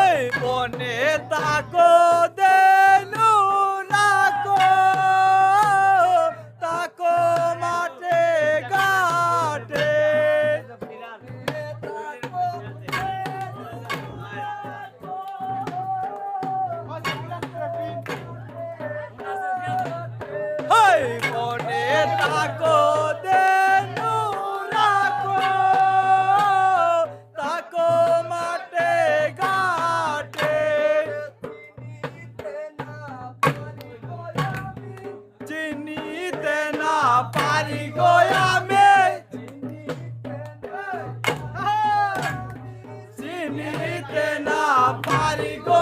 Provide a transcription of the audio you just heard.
এই বনে তাকো দেনু রাখো তাকো মাঠে ঘাটে এই বনে তাকো দেনু রাখো তাকো মাঠে ঘাটে চিনিতে না পারি গো আমি চিনিতে না পারি গো